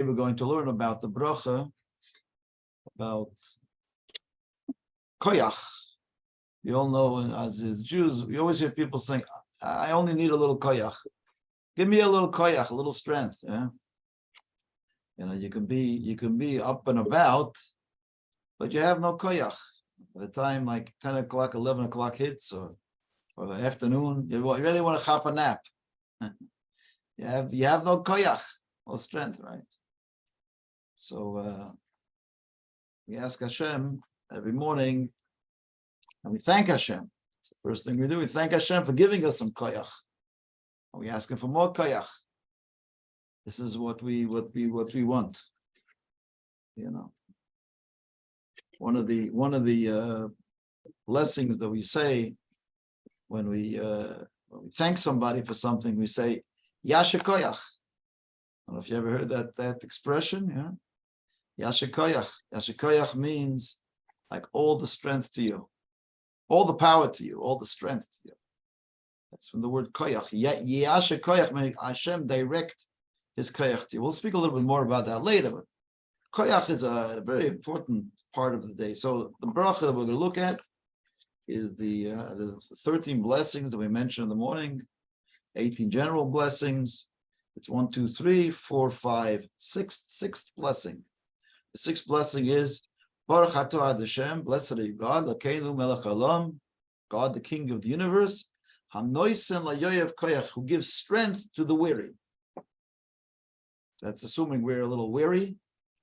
We're going to learn about the bracha, about koyach. You all know, as Jews, we always hear people saying, I only need a little koyach. Give me a little koyach, a little strength. Yeah? You know, you can be up and about, but you have no koyach. By the time like 10 o'clock, 11 o'clock hits, or the afternoon, you really want to chop a nap. You have no koyach, no strength, right? So we ask Hashem every morning, and we thank Hashem. It's the first thing we do. We thank Hashem for giving us some koyach. And we ask Him for more koyach. This is what we want. You know, one of the blessings that we say when we thank somebody for something, we say Yasher koyach. I don't know if you ever heard that expression. Yeah. Yasher koyach. Yasher koyach means like all the strength to you, all the power to you, all the strength to you. That's from the word koyach. Yasher koyach means Hashem direct His koyach to you. We'll speak a little bit more about that later, but koyach is a very important part of the day. So the bracha that we're going to look at is the 13 blessings that we mentioned in the morning, 18 general blessings. It's 1, 2, 3, 4, 5, 6. Sixth blessing. The sixth blessing is Baruch atah Ad Hashem, blessed are you God, Lakeinu Melech Haolam, God the King of the universe, Hanoisen LaYoyev Koyach, who gives strength to the weary. That's assuming we're a little weary,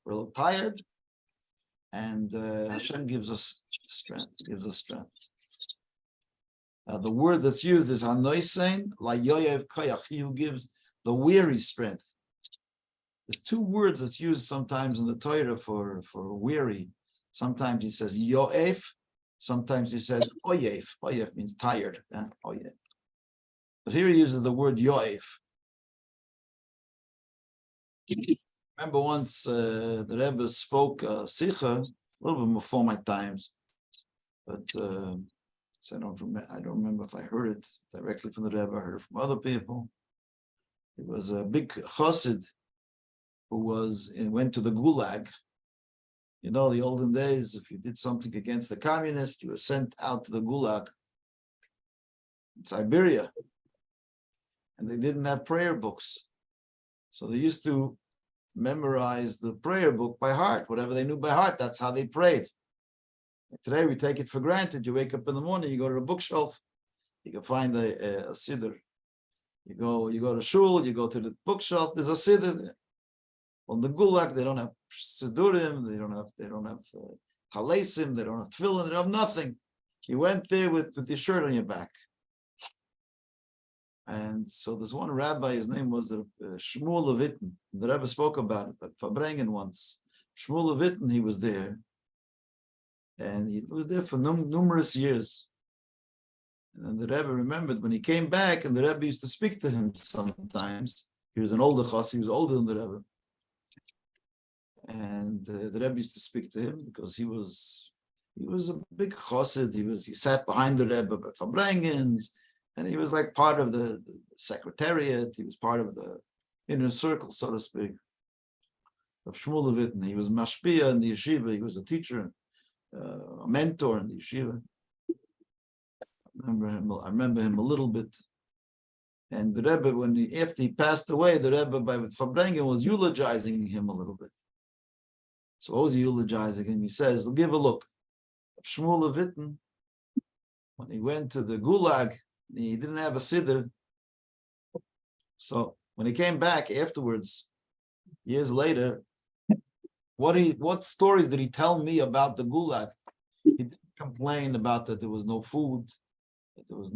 we're a little tired, and Hashem gives us strength. The word that's used is Hanoisen LaYoyev Koyach, he who gives the weary strength. There's two words that's used sometimes in the Torah for weary. Sometimes he says yoef, sometimes he says oyef. Oyef means tired. Oyef. But here he uses the word yoef. Remember once the Rebbe spoke Sikha, a little bit before my times, but so I don't remember if I heard it directly from the Rebbe. I heard it from other people. It was a big chassid who went to the Gulag. You know, the olden days, if you did something against the communists, you were sent out to the Gulag in Siberia. And they didn't have prayer books. So they used to memorize the prayer book by heart. Whatever they knew by heart, that's how they prayed. And today we take it for granted. You wake up in the morning, you go to the bookshelf, you can find a siddur. You go to shul, you go to the bookshelf, there's a siddur there. On the Gulag, they don't have siddurim, they don't have chalesim, they don't have tefillin, they don't have nothing. You went there with your shirt on your back. And so there's one rabbi, his name was Shmuel Levittin. The Rebbe spoke about it at Fabrengen once. Shmuel Levittin, he was there. And he was there for numerous years. And the Rebbe remembered when he came back, and the Rebbe used to speak to him sometimes. He was an older chassid, he was older than the Rebbe. And the Rebbe used to speak to him because he was a big chassid. He sat behind the Rebbe by Fabrengens, and he was like part of the secretariat. He was part of the inner circle, so to speak, of Shmuel Levittin. He was mashpia in the yeshiva. He was a teacher, a mentor in the yeshiva. I remember him a little bit. And the Rebbe, after he passed away, the Rebbe with Fabrengen was eulogizing him a little bit. So what was he eulogizing him? He says, give a look. Shmuel Levittin, when he went to the Gulag, he didn't have a siddur. So when he came back afterwards, years later, what stories did he tell me about the Gulag? He didn't complain about that there was no food, that there was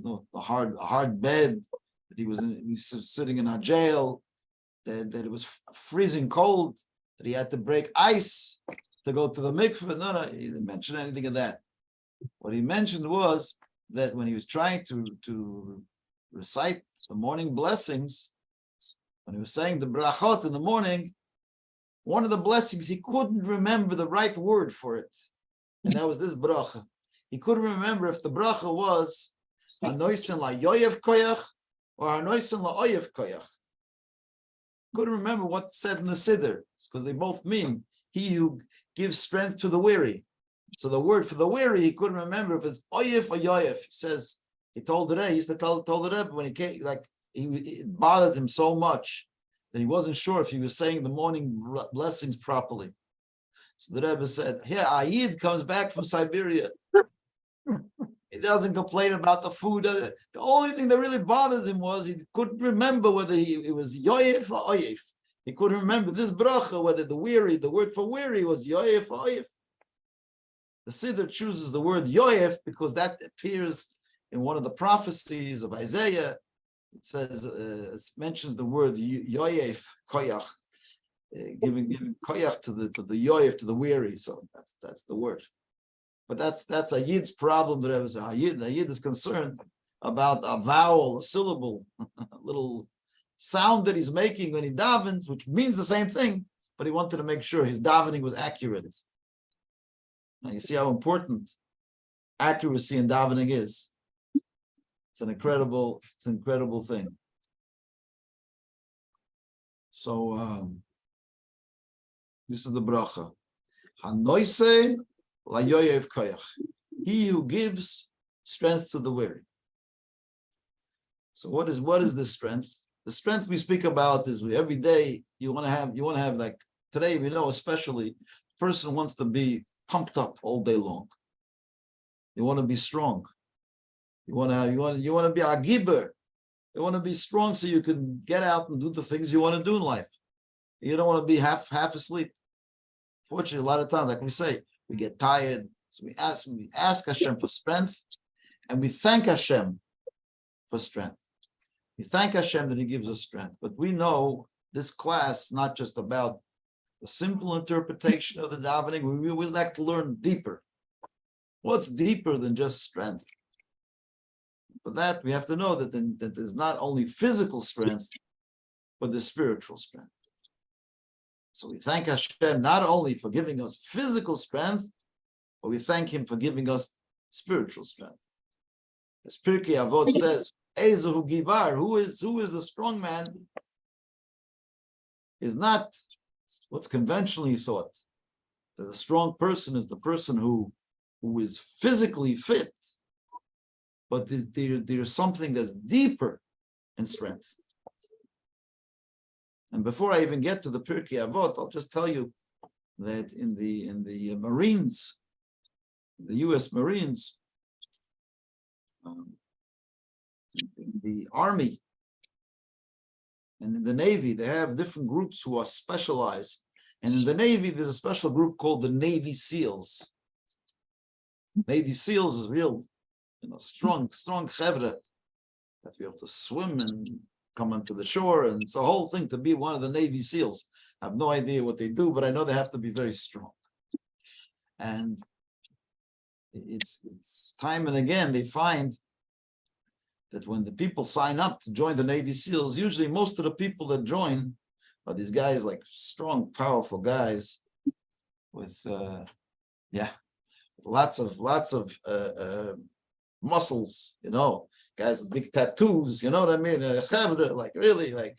no hard bed, that he was sitting in a jail, that it was freezing cold, that he had to break ice to go to the mikveh. No, he didn't mention anything of that. What he mentioned was that when he was trying to recite the morning blessings, when he was saying the brachot in the morning, one of the blessings, he couldn't remember the right word for it. And that was this bracha. He couldn't remember if the bracha was Hanoisen LaYoyev Koyach or Hanoisen LaOyev Koyach. couldn't remember what's said in the Siddur, because they both mean he who gives strength to the weary. So the word for the weary, he couldn't remember if it's oyef or yoyef. He says, he told the Rebbe, he used to tell the Rebbe when he came, it bothered him so much that he wasn't sure if he was saying the morning blessings properly. So the Rebbe said, here, Ayid comes back from Siberia. He doesn't complain about the food. The only thing that really bothered him was he couldn't remember whether it was yoyef or oyef. He couldn't remember this bracha, whether the word for weary was yoyef or oyef. The Siddur chooses the word yoyef because that appears in one of the prophecies of Isaiah. It says, it mentions the word yoyef, koyach, giving koyach to the yoyef, to the weary. So that's the word. But that's a Yid's problem. That was a Yid is concerned about a vowel, a syllable, a little sound that he's making when he davens, which means the same thing, but he wanted to make sure his davening was accurate. Now you see how important accuracy in davening is. It's an incredible thing. So this is the bracha. Hanoise layoyev koyach. He who gives strength to the weary. So what is this strength? The strength we speak about is every day you want to have like today, we know especially person wants to be pumped up all day long. You want to be strong. You want to be a giber. You want to be strong so you can get out and do the things you want to do in life. You don't want to be half asleep. Fortunately, a lot of times, like we say, we get tired. So we ask Hashem for strength, and we thank Hashem for strength. We thank Hashem that He gives us strength. But we know this class is not just about the simple interpretation of the davening. We would like to learn deeper. What's deeper than just strength? For that, we have to know that there's not only physical strength, but the spiritual strength. So we thank Hashem not only for giving us physical strength, but we thank Him for giving us spiritual strength. As Pirkei Avot says, Ezehu Gibar, who is the strong man, is not what's conventionally thought. That a strong person is the person who is physically fit, but there's something that's deeper in strength. And before I even get to the Pirkei Avot, I'll just tell you that in the Marines, the U.S. Marines, in the Army, and in the Navy, they have different groups who are specialized. And in the Navy, there's a special group called the Navy SEALs. Navy SEALs is real, strong chevra that be able to swim and come onto the shore, and it's a whole thing to be one of the Navy SEALs. I have no idea what they do, but I know they have to be very strong. And it's time and again they find that when the people sign up to join the Navy SEALs, usually most of the people that join are these guys, like strong, powerful guys with lots of muscles, guys with big tattoos, you know what I mean? Like really, like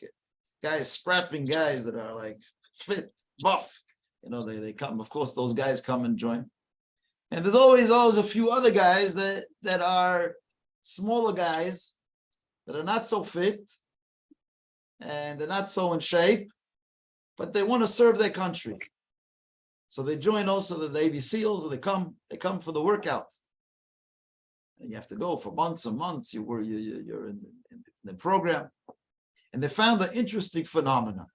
guys, strapping guys that are like fit, buff. They come, of course, those guys come and join. And there's always a few other guys that are smaller guys that are not so fit and they're not so in shape, but they want to serve their country. So they join also the Navy SEALs, and they come for the workout. And you have to go for months and months. You're in the program. And they found an interesting phenomenon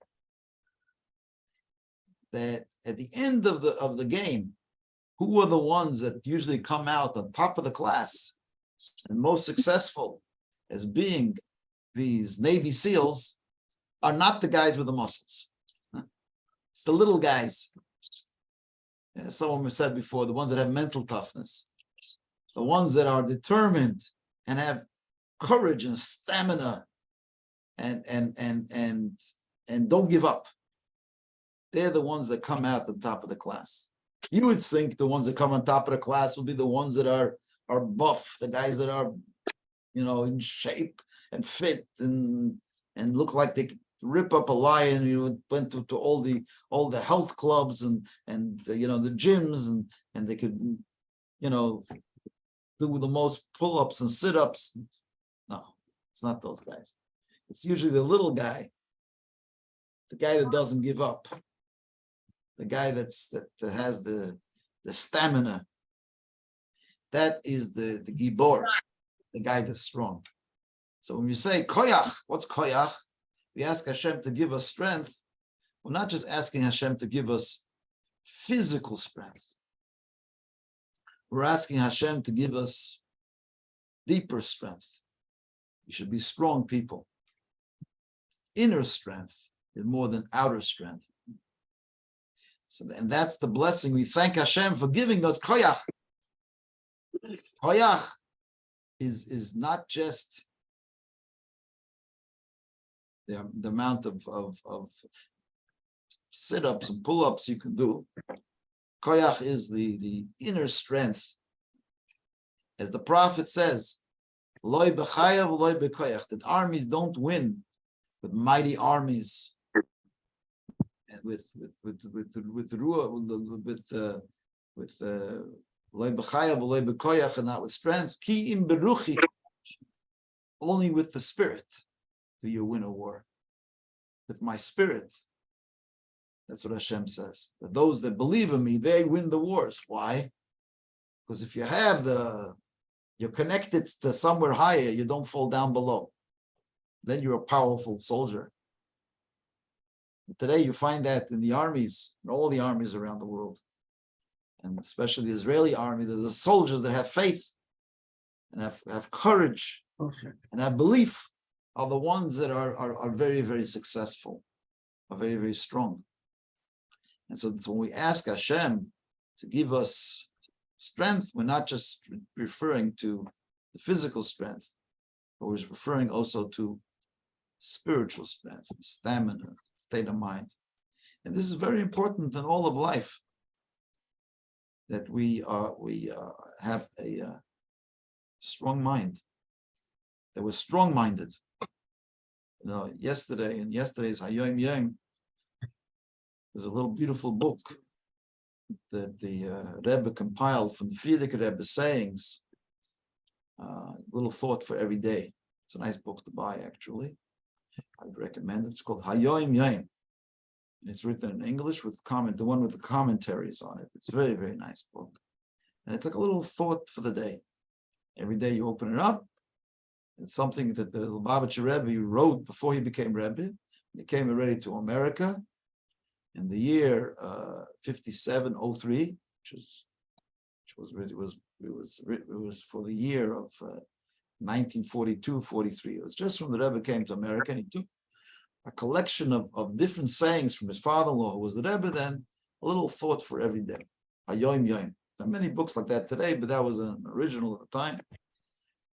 that at the end of the game, who are the ones that usually come out on top of the class and most successful as being these Navy SEALs are not the guys with the muscles. It's the little guys. Someone said before, the ones that have mental toughness, the ones that are determined and have courage and stamina and don't give up. They're the ones that come out on top of the class. You would think the ones that come on top of the class will be the ones that are buff, the guys that are, in shape and fit and look like they could rip up a lion. You went to all the health clubs and the gyms, and they could do the most pull-ups and sit-ups. No, it's not those guys. It's usually the little guy, the guy that doesn't give up, the guy that has the stamina. That is the gibor, the guy that's strong. So when we say koyach, what's koyach? We ask Hashem to give us strength. We're not just asking Hashem to give us physical strength. We're asking Hashem to give us deeper strength. We should be strong people. Inner strength is more than outer strength. So, and that's the blessing. We thank Hashem for giving us koyach. Koyach is not just the amount of sit-ups and pull-ups you can do. Koyach is the inner strength. As the prophet says, loy b'chayav, loy b'koyach, that armies don't win with mighty armies, and with loy b'chayav, loy b'koyach, and not with strength. Ki im beruchi, only with the spirit do you win a war. With my spirit. That's what Hashem says. That those that believe in me, they win the wars. Why? Because if you have you're connected to somewhere higher, you don't fall down below. Then you're a powerful soldier. And today you find that in the armies, in all the armies around the world, and especially the Israeli army, the soldiers that have faith and have courage and have belief are the ones that are very, very successful, are very, very strong. And so when we ask Hashem to give us strength, we're not just referring to the physical strength, but we're referring also to spiritual strength, stamina, state of mind. And this is very important in all of life, that we have a strong mind, that we're strong-minded. Yesterday's Hayom Yom, there's a little beautiful book that the Rebbe compiled from the Frierdiker Rebbe's sayings, little thought for every day. It's a nice book to buy, actually. I'd recommend it. It's called Hayom Yom. And it's written in English with the one with the commentaries on it. It's a very, very nice book. And it's like a little thought for the day. Every day you open it up. It's something that the Lubavitcher Rebbe wrote before he became Rebbe. He came already to America in the year 5703, it was for the year of 1942-43. It was just when the Rebbe came to America, and he took a collection of different sayings from his father-in-law, who was the Rebbe then, a little thought for every day. Hayom Yom. There are many books like that today, but that was an original at the time.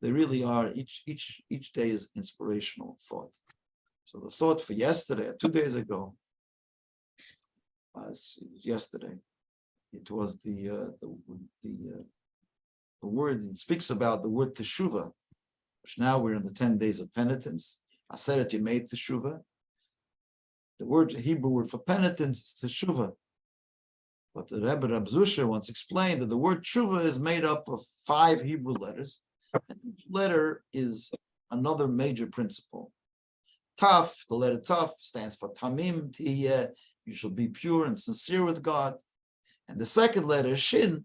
They really are, each day is inspirational thought. So the thought for yesterday, 2 days ago, yesterday, it was the word, it speaks about the word teshuvah, which now we're in the 10 days of penitence. I said it, you made teshuvah. The Hebrew word for penitence is teshuvah. But the Rebbe Rab Zusha once explained that the word teshuvah is made up of 5 Hebrew letters. And each letter is another major principle. Taf, the letter Taf, stands for Tamim, Tiyeh, you shall be pure and sincere with God. And the second letter, Shin,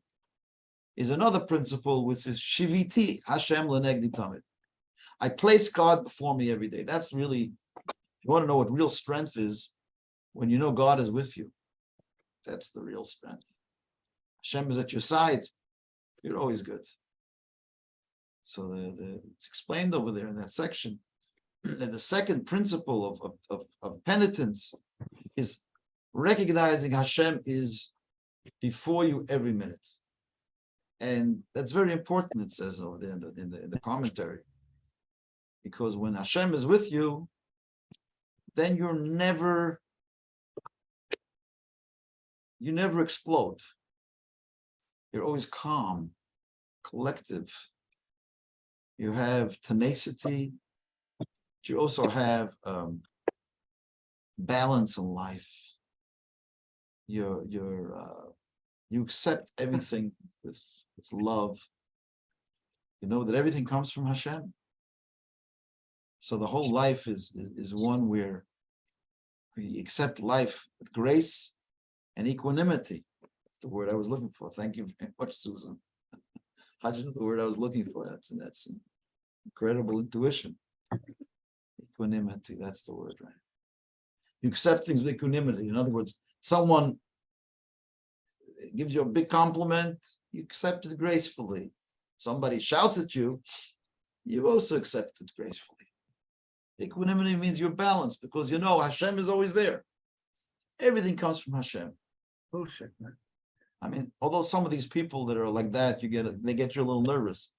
is another principle, which is Shiviti, Hashem Lenegdi Tamid. I place God before me every day. That's really, you want to know what real strength is, when you know God is with you. That's the real strength. Hashem is at your side. You're always good. So it's explained over there in that section. And the second principle of penitence is recognizing Hashem is before you every minute. And that's very important, it says over there in the commentary. Because when Hashem is with you, then you never explode. You're always calm, collective. You have tenacity. You also have balance in life. You accept everything with love. You know that everything comes from Hashem. So the whole life is one where we accept life with grace and equanimity. That's the word I was looking for. Thank you very much, Susan. How'd you know the word I was looking for? That's incredible intuition. Equanimity, that's the word, right? You accept things with equanimity. In other words, someone gives you a big compliment, you accept it gracefully. Somebody shouts at you, you also accept it gracefully. Equanimity means you're balanced because you know Hashem is always there. Everything comes from Hashem. Bullshit, man. I mean, although some of these people that are like that, they get you a little nervous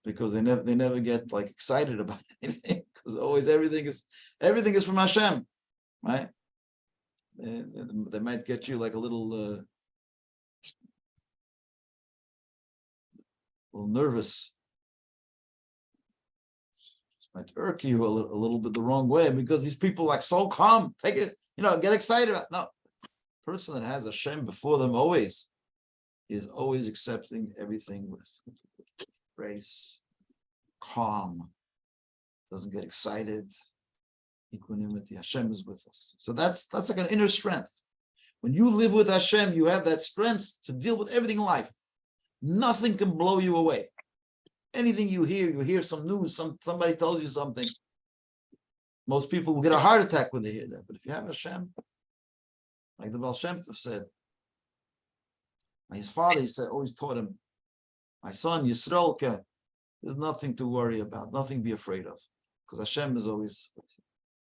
because they never get like excited about anything because always everything is from Hashem, right? They might get you like a little nervous. Might irk you a little bit the wrong way because these people like so calm, take it, get excited about. No, person that has Hashem before them is always accepting everything with grace, calm, doesn't get excited, equanimity. Hashem is with us. So that's like an inner strength. When you live with Hashem, you have that strength to deal with everything in life. Nothing can blow you away. Anything you hear some news, somebody tells you something. Most people will get a heart attack when they hear that. But if you have Hashem, like the Baal Shem Tov said, his father, always taught him, my son, Yisraelke, there's nothing to worry about, nothing to be afraid of, because Hashem is always with you.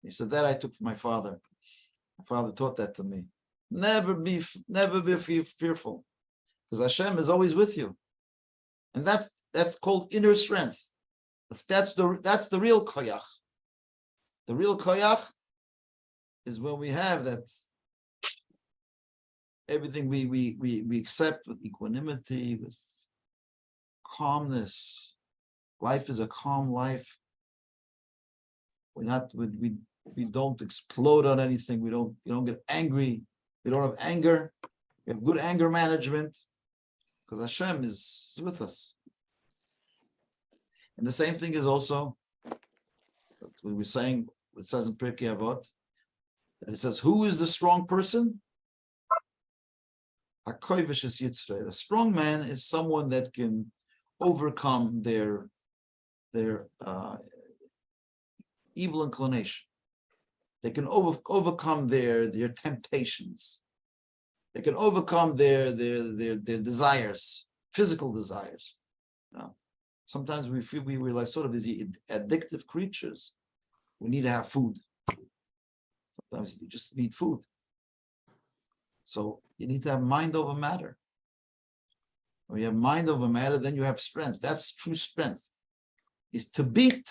He said that I took from my father. My father taught that to me. Never be fearful, because Hashem is always with you. And that's called inner strength. That's the real koyach. The real koyach is when we have that everything we accept with equanimity, with calmness. Life is a calm life. We don't explode on anything. We don't get angry. We don't have anger. We have good anger management. Because Hashem is with us. And the same thing is also, we were saying, it says in Pirkei Avot, that it says, who is the strong person? HaKoivish is Yitzrei. The strong man is someone that can overcome their evil inclination. They can overcome their temptations. They can overcome their desires, physical desires. Sometimes we feel we're like sort of these addictive creatures. We need to have food. Sometimes you just need food. So you need to have mind over matter. When you have mind over matter, then you have strength. That's true strength, is to beat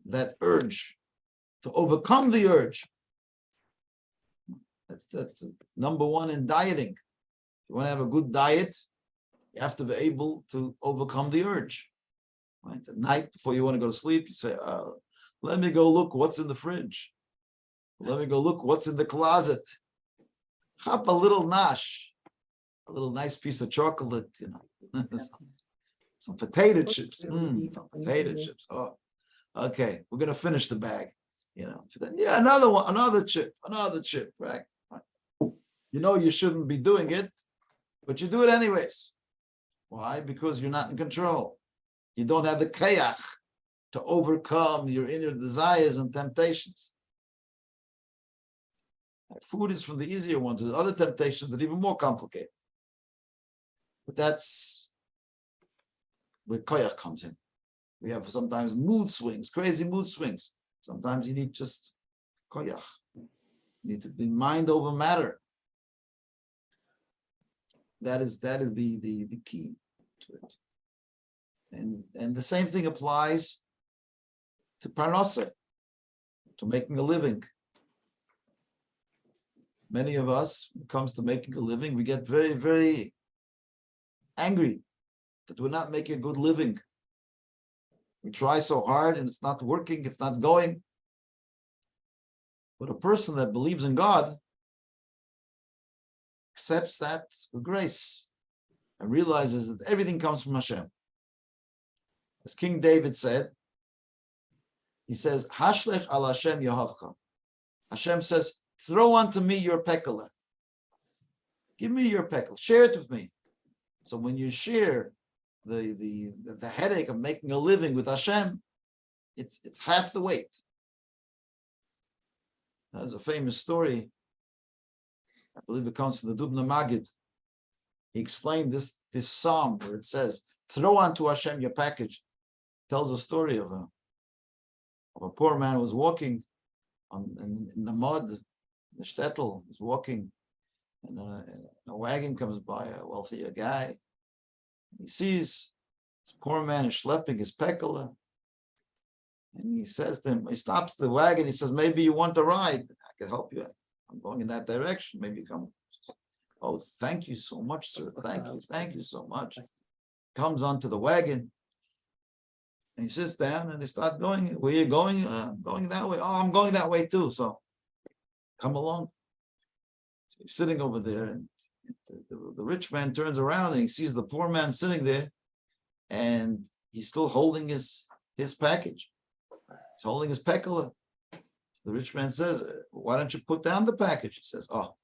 that urge, to overcome the urge. That's the number one in dieting. If you want to have a good diet, you have to be able to overcome the urge. Right? At night, before you want to go to sleep, you say, let me go look what's in the fridge. Let me go look what's in the closet. Chop a little nash, a little nice piece of chocolate, some potato chips. Potato chips. Oh, okay, we're gonna finish the bag. Another one, another chip, right? You shouldn't be doing it, but you do it anyways. Why? Because you're not in control. You don't have the kayach to overcome your inner desires and temptations. Food is from the easier ones. There's other temptations that are even more complicated. But that's where koyach comes in. We have sometimes mood swings, crazy mood swings. Sometimes you need just koyach. You need to be mind over matter. That is the key to it. And the same thing applies to parnasa, to making a living. Many of us, when it comes to making a living, we get very, very angry that we're not making a good living. We try so hard and it's not working, it's not going. But a person that believes in God accepts that with grace and realizes that everything comes from Hashem. As King David said, he says, Hashlech al Hashem Yehavcha. Hashem says, throw unto me your pekala. Give me your pekala. Share it with me. So when you share the headache of making a living with Hashem, it's half the weight. There's a famous story. I believe it comes from the Dubna Magid. He explained this psalm where it says, throw unto Hashem your package. It tells a story of a poor man who was walking in the mud, the shtetl, was walking, and a wagon comes by, a wealthier guy. He sees this poor man is schlepping his pekala, and he says to him, he stops the wagon, he says, maybe you want a ride, I can help you, I'm going in that direction, maybe you come. Oh, thank you so much, sir, thank you so much. Comes onto the wagon, and he sits down, and they start going, where are you going? I'm going that way. Oh, I'm going that way too, so come along. So he's sitting over there, and the rich man turns around and he sees the poor man sitting there, and he's still holding his package. He's holding his pekala. The rich man says, why don't you put down the package? He says, oh,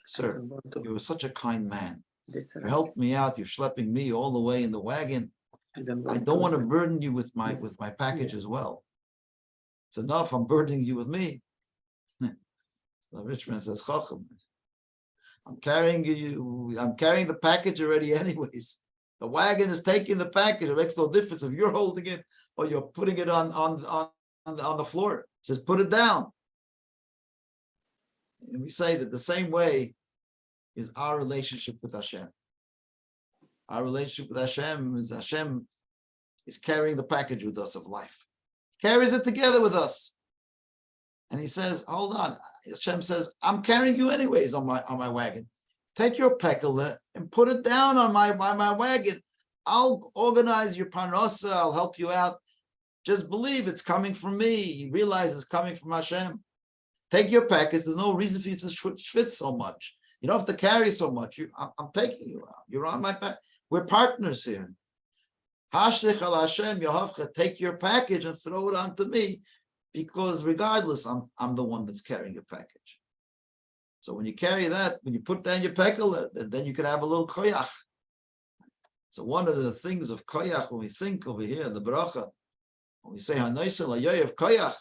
sir, you were such a kind man. You helped me out. You're schlepping me all the way in the wagon. I don't want to burden you with my package as well. It's enough. I'm burdening you with me. So the rich man says, Chacham, I'm carrying the package already anyways. The wagon is taking the package. It makes no difference if you're holding it or you're putting it on the floor. It says, put it down. And we say that the same way is our relationship with Hashem. Our relationship with Hashem is carrying the package with us of life. He carries it together with us. And he says, hold on. Hashem says, I'm carrying you anyways on my wagon. Take your pekala and put it down on my wagon. I'll organize your parnasa. I'll help you out. Just believe it's coming from me. You realize it's coming from Hashem. Take your package. There's no reason for you to schwitz so much. You don't have to carry so much. I'm taking you out. You're on my back. We're partners here. Hashlech al Hashem Yehavcha. Take your package and throw it onto me, because regardless, I'm the one that's carrying your package. So when you carry that, when you put down your pekala, then you can have a little koyach. So one of the things of koyach, when we think over here in the bracha, when we say Hanoisel Hayoyev koyach,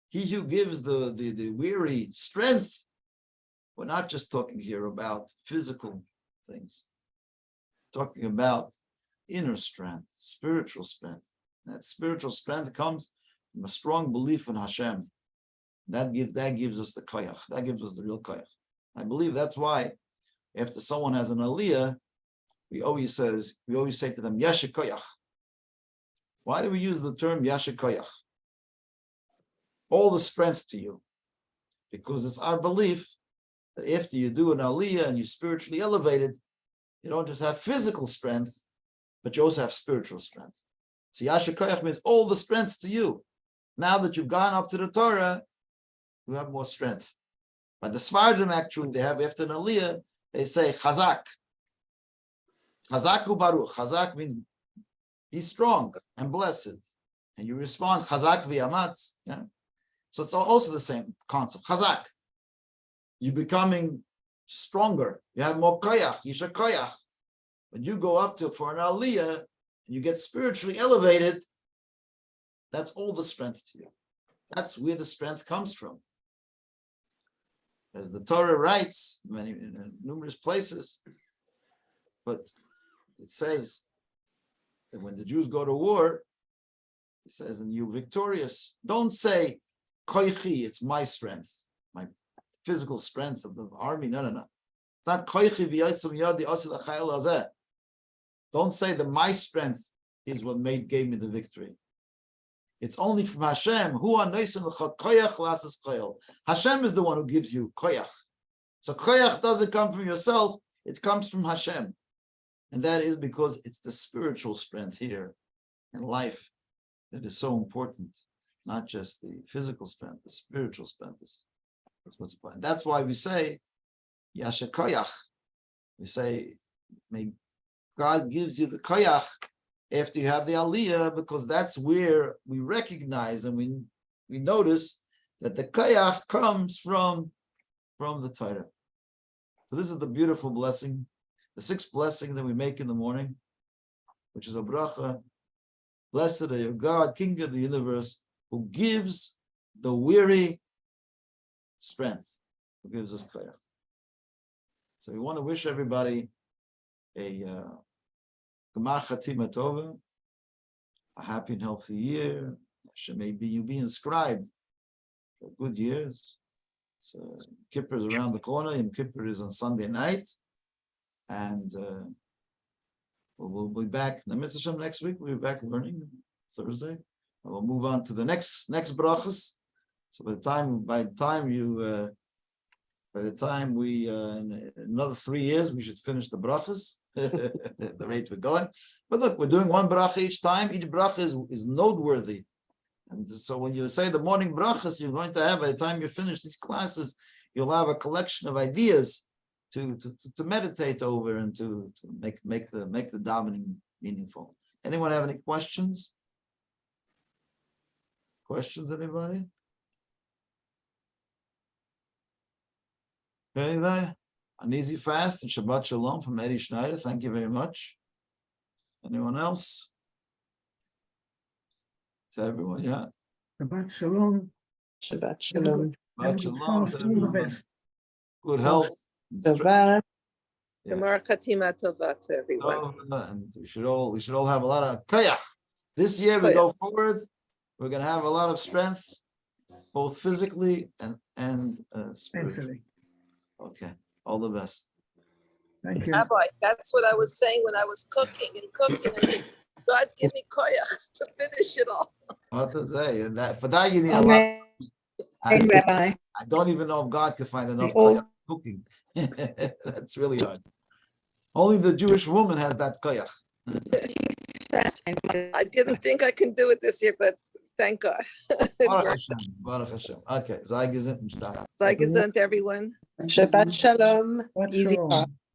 he who gives the weary strength. We're not just talking here about physical things. We're talking about inner strength, spiritual strength. That spiritual strength comes from a strong belief in Hashem. That gives us the koyach. That gives us the real koyach. I believe that's why after someone has an aliyah, we always say to them, Yashe koyach. Why do we use the term Yashe koyach? All the strength to you. Because it's our belief that after you do an aliyah and you're spiritually elevated, you don't just have physical strength, but you also have spiritual strength. So Yashe koyach means all the strength to you. Now that you've gone up to the Torah, you have more strength. But the Sfardim actually, they have after an aliyah, they say chazak. Chazaku baruch. Chazak means be strong and blessed. And you respond chazak v'yamatz. Yeah. So it's also the same concept. Chazak. You're becoming stronger. You have more koyach. Yisha koyach. When you go up for an aliyah, and you get spiritually elevated, that's all the strength to you. That's where the strength comes from. As the Torah writes in numerous places, but it says that when the Jews go to war, it says, and you're victorious, don't say, koichi, it's my strength, my physical strength of the army. No. It's not koichi v'yotzim yadi osil achayel hazeh. Don't say that my strength is what gave me the victory. It's only from Hashem. Hashem is the one who gives you koyach. So koyach doesn't come from yourself, it comes from Hashem. And that is because it's the spiritual strength here in life that is so important. Not just the physical strength, the spiritual strength is That's what's important. That's why we say Yasher Koyach. We say, may God gives you the Koyach after you have the Aliyah, because that's where we recognize and we notice that the Koyach comes from the Torah. So this is the beautiful blessing, the sixth blessing that we make in the morning, which is a bracha. Blessed are you, God, King of the universe, who gives the weary strength, who gives us koyach. So we want to wish everybody a Gemar Chatima Tova, a happy and healthy year. Maybe you be inscribed for good years. Kippur is around the corner, and Kippur is on Sunday night. And we'll be back. Next week, we'll be back learning Thursday. And we'll move on to the next brachas. So by the time we in another 3 years, we should finish the brachas. The rate we're going. But look, we're doing one bracha each time. Each bracha is noteworthy. And so when you say the morning brachas, you're going to have, by the time you finish these classes, you'll have a collection of ideas to meditate over and to make the davening meaningful. Anyone have any questions? Questions, anybody? Anybody? An easy fast and Shabbat Shalom from Eddie Schneider. Thank you very much. Anyone else? To everyone, yeah. Shabbat Shalom. Shabbat Shalom. Shabbat Shalom to everyone. Good health. Shabbat. Yeah. Gemar Chatima Tova to everyone. And we should all have a lot of koyach. This year we go forward. We're going to have a lot of strength, both physically and spiritually. Okay. All the best. Thank you. Rabbi, that's what I was saying when I was cooking. I said, God, give me koyach to finish it all. What to say? And for that you need a lot. Rabbi. I don't even know if God could find enough koyach cooking. That's really hard. Only the Jewish woman has that koyach. I didn't think I can do it this year, but thank God. Baruch Hashem. Baruch Hashem. Okay. Sei gesund. Sei gesund, everyone. Shabbat Shalom. Shabbat Easy Shalom. talk.